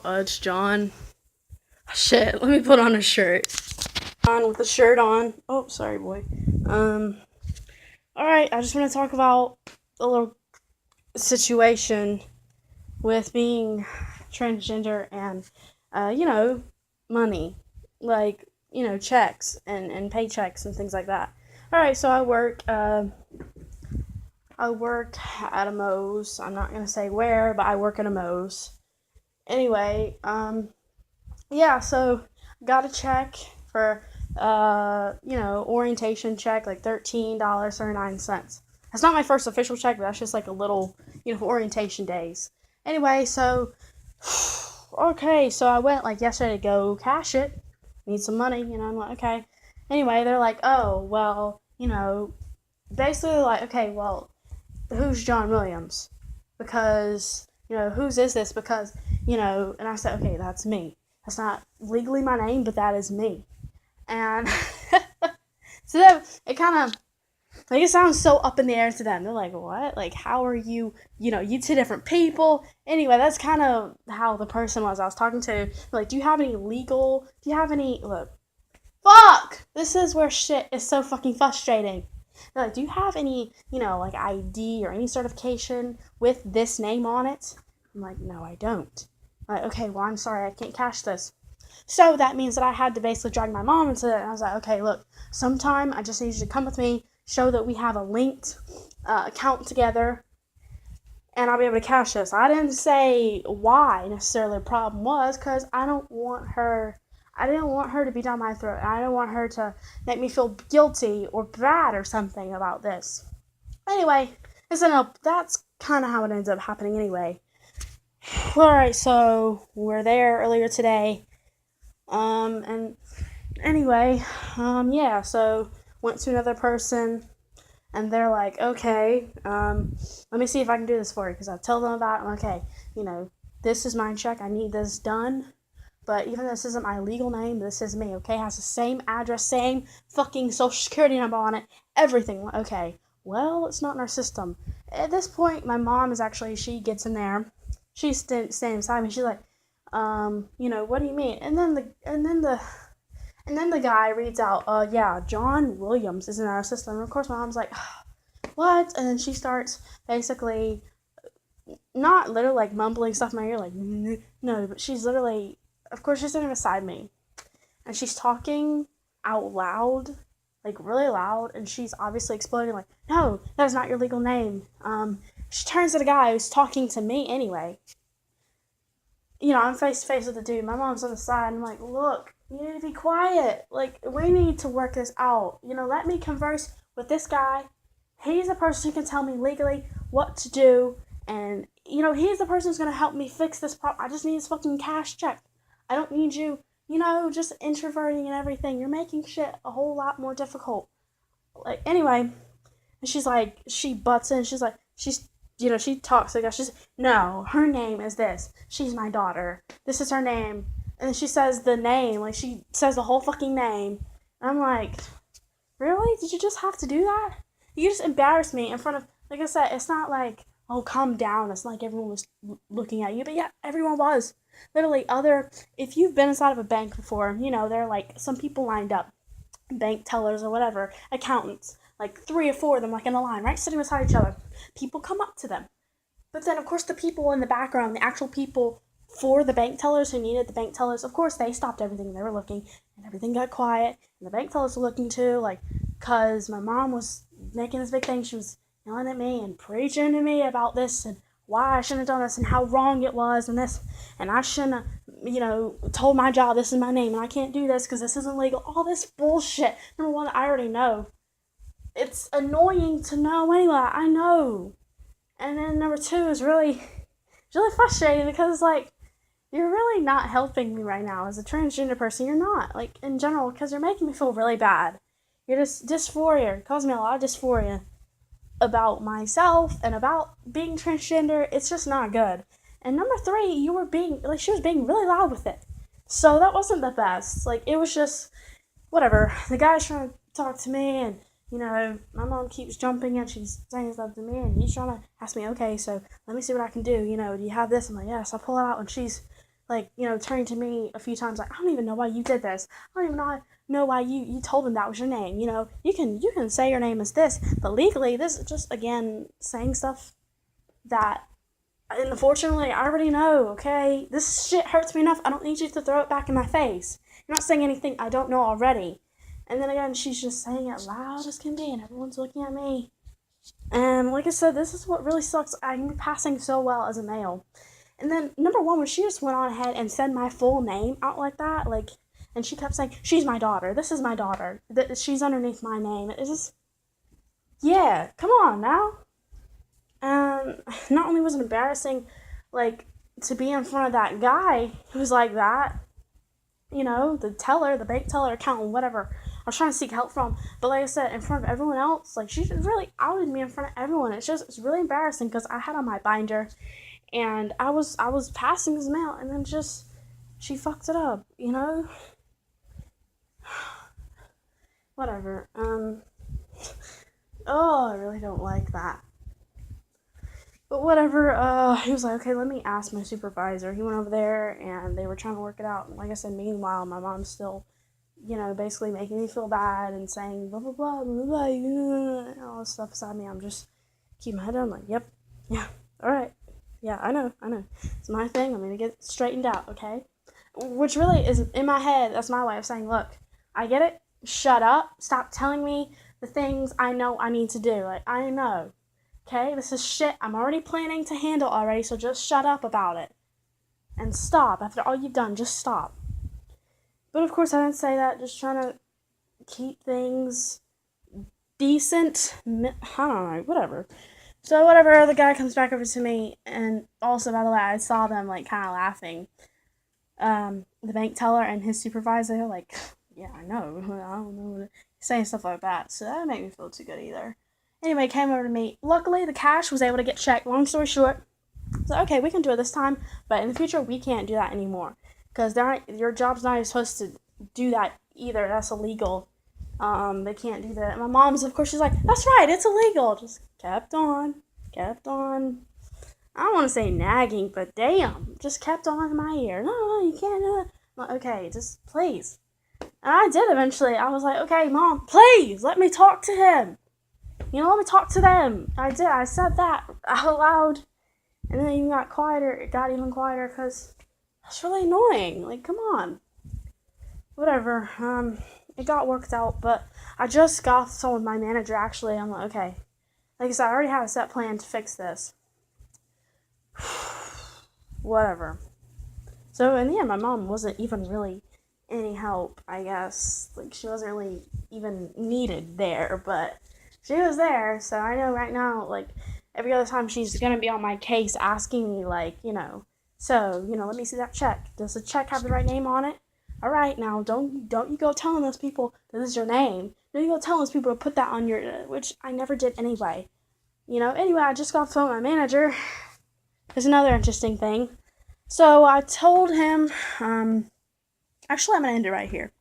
It's John. Shit, let me put on a shirt. On with the shirt on. Oh, sorry, boy. Um, alright, I just want to talk about a little situation with being transgender and, money. Like, checks and paychecks and things like that. Alright, so I work at a Moe's. I'm not gonna say where, but I work at a Moe's. Anyway, yeah, so got a check for orientation check, like $13.39. That's not my first official check, but that's just like a little, for orientation days. Anyway, so okay, so I went like yesterday to go cash it. Need some money, I'm like, okay. Anyway, they're like, oh, well, basically like, okay, well, who's John Williams? Because, whose is this? Because, and I said, okay, that's me. That's not legally my name, but that is me. And so that it kind of, like, it sounds so up in the air to them. They're like, what? Like, how are you, you two different people? Anyway, that's kind of how the person was I was talking to. Like, do you have any, look, fuck! This is where shit is so fucking frustrating. They're like, do you have any, like ID or any certification with this name on it? I'm like, no, I don't. I'm like, okay, well, I'm sorry, I can't cash this. So that means that I had to basically drag my mom into it. And I was like, okay, look, sometime I just need you to come with me, show that we have a linked account together, and I'll be able to cash this. I didn't say why necessarily the problem was, because I didn't want her to be down my throat. I didn't want her to make me feel guilty or bad or something about this. Anyway, that's kind of how it ends up happening anyway. Alright, so we're there earlier today. And anyway, yeah, so went to another person, and they're like, okay, let me see if I can do this for you, because I tell them about it. I'm like, okay, this is my check, I need this done, but even though this isn't my legal name, this is me, okay, it has the same address, same fucking social security number on it, everything. Okay, well, it's not in our system. At this point, my mom is actually, she gets in there, she's standing beside me, she's like, what do you mean? And then the guy reads out, yeah, John Williams is in our system. And of course, my mom's like, what? And then she starts basically, not literally like mumbling stuff in my ear, like, no, but she's literally, of course, she's sitting beside me, and she's talking out loud, like really loud, and she's obviously exploding, like, no, that is not your legal name. She turns to the guy who's talking to me anyway. I'm face to face with the dude. My mom's on the side. I'm like, look, you need to be quiet. Like, we need to work this out. Let me converse with this guy. He's the person who can tell me legally what to do. And, he's the person who's going to help me fix this problem. I just need his fucking cash check. I don't need you, just introverting and everything. You're making shit a whole lot more difficult. Like, anyway. And she's like, she butts in. She's like, she talks like that. She's, no, her name is this. She's my daughter. This is her name. And then she says the name. Like, she says the whole fucking name. And I'm like, really? Did you just have to do that? You just embarrassed me in front of, like I said, it's not like, oh, calm down. It's not like everyone was looking at you. But yeah, everyone was. Literally, if you've been inside of a bank before, there are like some people lined up. Bank tellers or whatever, accountants. Like 3 or 4 of them, like in a line, right? Sitting beside each other. People come up to them. But then, of course, the people in the background, the actual people for the bank tellers who needed the bank tellers, of course, they stopped everything and they were looking, and everything got quiet, and the bank tellers were looking too, like, because my mom was making this big thing. She was yelling at me and preaching to me about this and why I shouldn't have done this and how wrong it was and this, and I shouldn't have, told my job this is my name and I can't do this because this isn't legal. All this bullshit. Number one, I already know. It's annoying to know anyway. I know. And then number 2 is it's really frustrating because, like, you're really not helping me right now as a transgender person. You're not, like, in general, because you're making me feel really bad. You're just dysphoria. It causes me a lot of dysphoria about myself and about being transgender. It's just not good. And number 3, she was being really loud with it. So that wasn't the best. Like, it was just, whatever. The guy's trying to talk to me, and my mom keeps jumping and she's saying stuff to me, and he's trying to ask me, okay, so let me see what I can do. Do you have this? I'm like, yes. I pull it out, and she's like, turning to me a few times like, I don't even know why you did this. I don't even know why you told them that was your name. You can say your name is this, but legally this is just, again, saying stuff that, and unfortunately, I already know, okay? This shit hurts me enough. I don't need you to throw it back in my face. You're not saying anything I don't know already. And then again, she's just saying it loud as can be, and everyone's looking at me. And like I said, this is what really sucks. I'm passing so well as a male. And then, number one, when she just went on ahead and said my full name out like that, like, and she kept saying, she's my daughter. This is my daughter. She's underneath my name. It's just, yeah, come on now. And not only was it embarrassing, like, to be in front of that guy who's like that, the teller, the bank teller, accountant, whatever, I was trying to seek help from, but like I said, in front of everyone else, like, she really outed me in front of everyone. It's really embarrassing because I had on my binder, and I was passing this mail, and then just, she fucked it up, whatever. Oh, I really don't like that. But whatever, he was like, okay, let me ask my supervisor. He went over there, and they were trying to work it out. And like I said, meanwhile, my mom's still, basically making me feel bad and saying, blah, blah, blah, blah, blah, and all this stuff beside me. I'm just keeping my head down, like, yep, yeah, all right. Yeah, I know. It's my thing. I'm going to get it straightened out, okay? Which really is, in my head, that's my way of saying, look, I get it. Shut up. Stop telling me the things I know I need to do. Like, I know. Okay, this is shit I'm already planning to handle already, so just shut up about it. And stop. After all you've done, just stop. But of course, I didn't say that. Just trying to keep things decent. I don't know, whatever. So whatever, the guy comes back over to me, and also, by the way, I saw them, like, kind of laughing. The bank teller and his supervisor, they're like, yeah, I know. I don't know. Saying stuff like that. So that didn't make me feel too good either. Anyway, came over to me. Luckily, the cash was able to get checked. Long story short, so okay, we can do it this time, but in the future, we can't do that anymore. Because your job's not even supposed to do that either. That's illegal. They can't do that. And my mom's, of course, she's like, that's right, it's illegal. Just kept on. I don't want to say nagging, but damn, just kept on in my ear. No, you can't do it. I'm like, okay, just please. And I did eventually. I was like, okay, Mom, please, let me talk to him. Let me talk to them. I did. I said that out loud. And then it even got quieter. It got even quieter because that's really annoying. Like, come on. Whatever. It got worked out, but I just got someone with my manager, actually. I'm like, okay. Like I said, I already have a set plan to fix this. Whatever. So, in the end, my mom wasn't even really any help, I guess. Like, she wasn't really even needed there, but she was there, so I know right now, like, every other time she's gonna be on my case asking me, like, so, let me see that check. Does the check have the right name on it? All right, now, don't you go telling those people that this is your name. Don't you go telling those people to put that on your, which I never did anyway. Anyway, I just got off the phone with my manager. There's another interesting thing. So I told him, actually, I'm gonna end it right here.